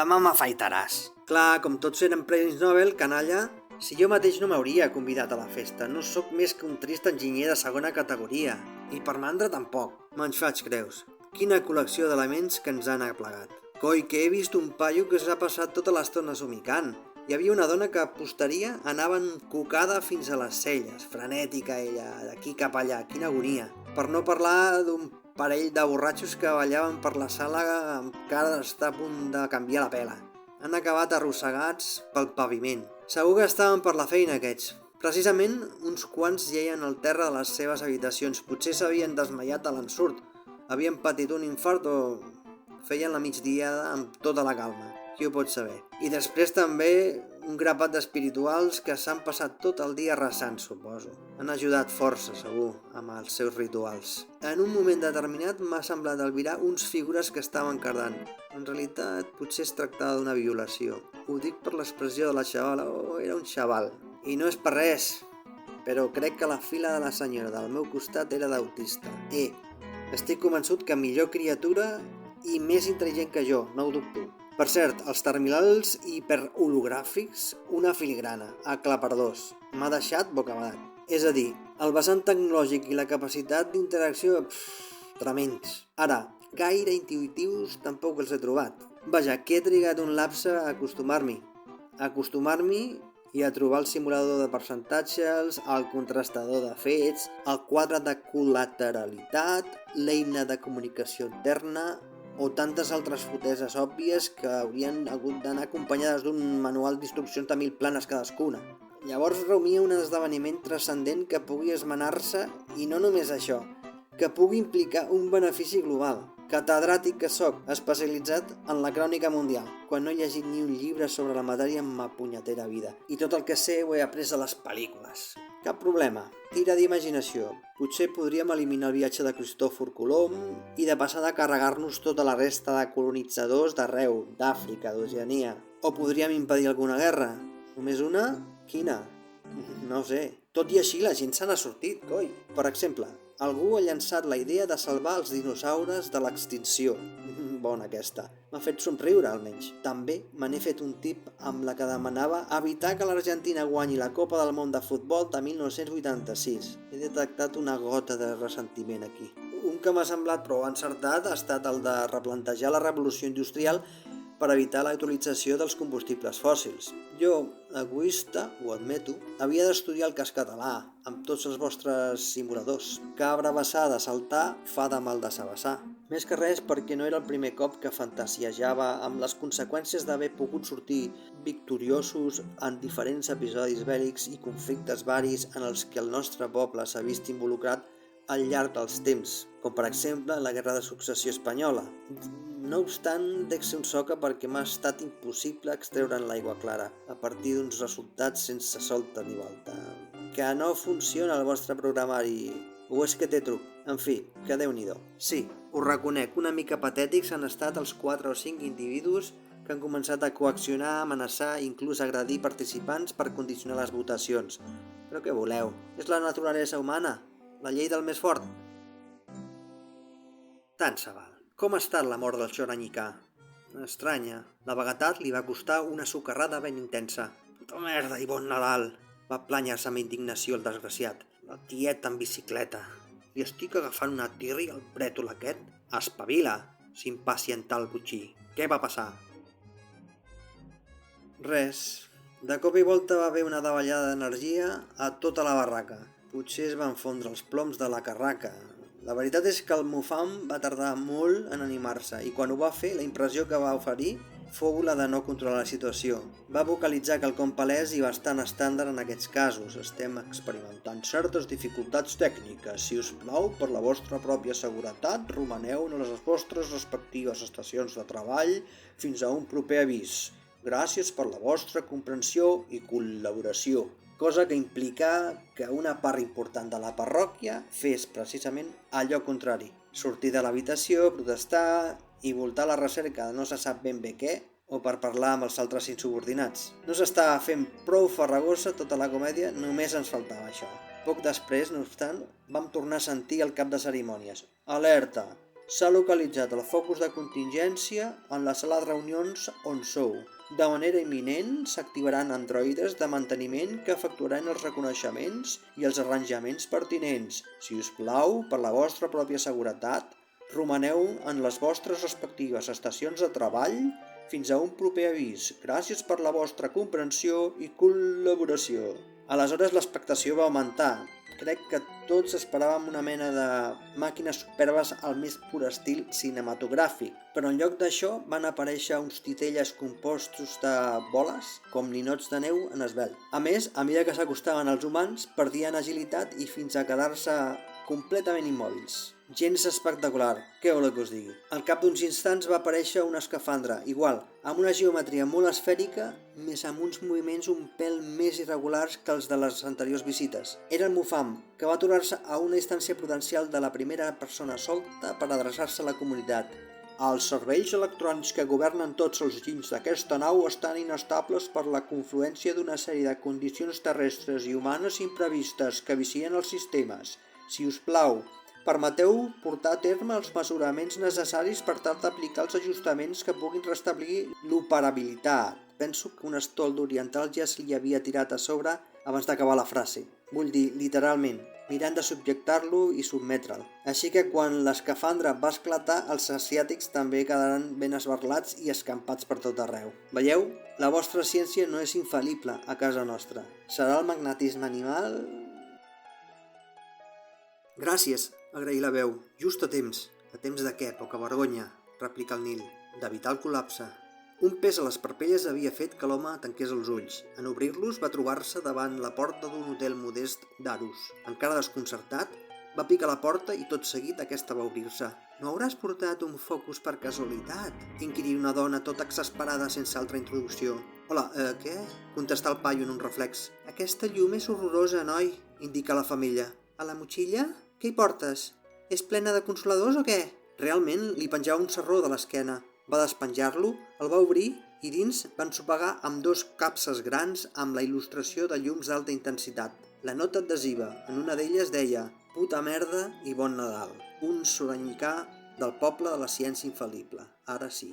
demà m'afaitaràs. Clar, com tots eren premis Nobel, canalla, si jo mateix no m'hauria convidat a la festa. No sóc més que un trist enginyer de segona categoria. I per mandra tampoc. Me'n faig creus. Quina col·lecció d'elements que ens han aplegat. Coi, que he vist un paio que s'ha passat tota l'estona somicant. Hi havia una dona que a posteria anava encocada fins a les celles. Frenètica ella, d'aquí cap allà. Quina agonia. Per no parlar d'un parell de borratxos que ballaven per la sala amb cara d'estar a punt de canviar la pela. Han acabat arrossegats pel paviment. Segur que estaven per la feina aquests. Precisament uns quants jeien al terra de les seves habitacions. Potser s'havien desmaiat a l'ensurt. Havien patit un infart o feien la migdiada amb tota la calma. Qui ho pot saber? I després també un grapat d'espirituals que s'han passat tot el dia resant, suposo. Han ajudat força, segur, amb els seus rituals. En un moment determinat m'ha semblat albirar uns figures que estaven cardant. En realitat, potser es tractava d'una violació. Ho dic per l'expressió de la xavala, era un xaval. I no és per res, però crec que la fila de la senyora del meu costat era d'autista. Estic convençut que millor criatura i més intel·ligent que jo, no ho dubto. Per cert, els terminals hiperhologràfics, una filigrana, aclaparadors. M'ha deixat bocabadat. És a dir, el vessant tecnològic i la capacitat d'interacció, tremends. Ara, gaire intuitius tampoc els he trobat. Vaja, que he trigat un lapse a acostumar-m'hi. I a trobar el simulador de percentatges, el contrastador de fets, el quadre de col·lateralitat, l'eina de comunicació interna o tantes altres foteses òbvies que haurien hagut d'anar acompanyades d'un manual d'instruccions de 1000 planes cadascuna. Llavors reumia un esdeveniment transcendent que pugui esmenar-se i no només això, que pugui implicar un benefici global. Catedràtic que sóc, especialitzat en la crònica mundial, quan no he llegit ni un llibre sobre la matèria en ma punyetera vida. I tot el que sé ho he après a les pel·lícules. Cap problema, tira d'imaginació. Potser podríem eliminar el viatge de Cristòfor Colom i de passada carregar-nos tota la resta de colonitzadors d'arreu, d'Àfrica, d'Oceania. O podríem impedir alguna guerra. Només una? Quina? No ho sé. Tot i així la gent se n'ha sortit, coi. Per exemple, algú ha llançat la idea de salvar els dinosaures de l'extinció. Bona aquesta. M'ha fet somriure, almenys. També me n'he fet un tip amb la que demanava evitar que l'Argentina guanyi la Copa del Món de Futbol de 1986. He detectat una gota de ressentiment aquí. Un que m'ha semblat prou encertat ha estat el de replantejar la revolució industrial per evitar la utilització dels combustibles fòssils. Jo, egoista, ho admeto, havia d'estudiar el cas català, amb tots els vostres simuladors. Cabra vessada a saltar fa de mal de sabassar. Més que res perquè no era el primer cop que fantasiejava amb les conseqüències d'haver pogut sortir victoriosos en diferents episodis bèl·lics i conflictes varis en els que el nostre poble s'ha vist involucrat al llarg dels temps, com per exemple la Guerra de Successió Espanyola. No obstant, dec ser un soca perquè m'ha estat impossible extreure'n l'aigua clara, a partir d'uns resultats sense solta ni volta. Que no funciona el vostre programari, o és que té truc? En fi, que Déu-n'hi-do. Sí, ho reconec, una mica patètics han estat els 4 o 5 individus que han començat a coaccionar, amenaçar i inclús agredir participants per condicionar les votacions. Però què voleu? És la naturalesa humana, la llei del més fort. Tant se val. Com ha estat la mort del xoranyicà? Estranya. La vaguetat li va costar una socarrada ben intensa. Puta merda i bon Nadal! Va planyar-se amb indignació el desgraciat. La tieta en bicicleta. Li estic agafant una tirri al brètol aquest? Espavila, s'impacientà el botxí. Què va passar? Res. De cop i volta va haver una davallada d'energia a tota la barraca. Potser es van fondre els ploms de la carraca. La veritat és que el Mufam va tardar molt en animar-se i quan ho va fer, la impressió que va oferir fou la de no controlar la situació. Va vocalitzar quelcom palès i bastant estàndard en aquests casos. Estem experimentant certes dificultats tècniques. Si us plau, per la vostra pròpia seguretat, romaneu en les vostres respectives estacions de treball fins a un proper avís. Gràcies per la vostra comprensió i col·laboració. Cosa que implica que una part important de la parròquia fes precisament allò contrari. Sortir de l'habitació, protestar i voltar a la recerca de no se sap ben bé què o per parlar amb els altres insubordinats. No s'estava fent prou farragosa tota la comèdia, només ens faltava això. Poc després, no obstant, vam tornar a sentir el cap de cerimònies. Alerta! S'ha localitzat el focus de contingència en la sala de reunions on sou. De manera imminent s'activaran androides de manteniment que efectuaran els reconeixements i els arranjaments pertinents. Si us plau, per la vostra pròpia seguretat, romaneu en les vostres respectives estacions de treball fins a un proper avís. Gràcies per la vostra comprensió i col·laboració. Aleshores l'expectació va augmentar. Crec que tots esperàvem una mena de màquines superbes al més pur estil cinematogràfic, però en lloc d'això van aparèixer uns titelles compostos de boles com ninots de neu en esvelt. A més, a mesura que s'acostaven als humans, perdien agilitat i fins a quedar-se completament immòbils. Gens espectacular, què voleu que us digui? Al cap d'uns instants va aparèixer una escafandra, igual, amb una geometria molt esfèrica, més amb uns moviments un pèl més irregulars que els de les anteriors visites. Era el Mufam, que va aturar-se a una distància prudencial de la primera persona solta per adreçar-se a la comunitat. Els serveis electrònics que governen tots els ginys d'aquesta nau estan inestables per la confluència d'una sèrie de condicions terrestres i humanes imprevistes que vicien els sistemes. Si us plau, permeteu portar a terme els mesuraments necessaris per tal d'aplicar els ajustaments que puguin restablir l'operabilitat. Penso que un estol d'oriental ja se li havia tirat a sobre abans d'acabar la frase. Vull dir, literalment, mirant de subjectar-lo i sotmetre'l. Així que quan l'escafandra va esclatar, els asiàtics també quedaran ben esberlats i escampats per tot arreu. Veieu? La vostra ciència no és infal·lible a casa nostra. Serà el magnetisme animal? Gràcies, agraí la veu. Just a temps. A temps de què, poca vergonya? Replica el Nil. D'evitar el col·lapse. Un pes a les parpelles havia fet que l'home tanqués els ulls. En obrir-los va trobar-se davant la porta d'un hotel modest d'Arus. Encara desconcertat, va picar la porta i tot seguit aquesta va obrir-se. No hauràs portat un focus per casualitat? Inquirí una dona tota exasperada sense altra introducció. Hola, què? Contestà el paio en un reflex. Aquesta llum és horrorosa, noi, indica la femella. A la motxilla? Què hi portes? És plena de consoladors o què? Realment li penjava un sarró de l'esquena. Va despenjar-lo, el va obrir i dins va ensopegar amb 2 capses grans amb la il·lustració de llums d'alta intensitat. La nota adhesiva en una d'elles deia «Puta merda i bon Nadal». Un soranyicà del poble de la ciència infal·lible. Ara sí.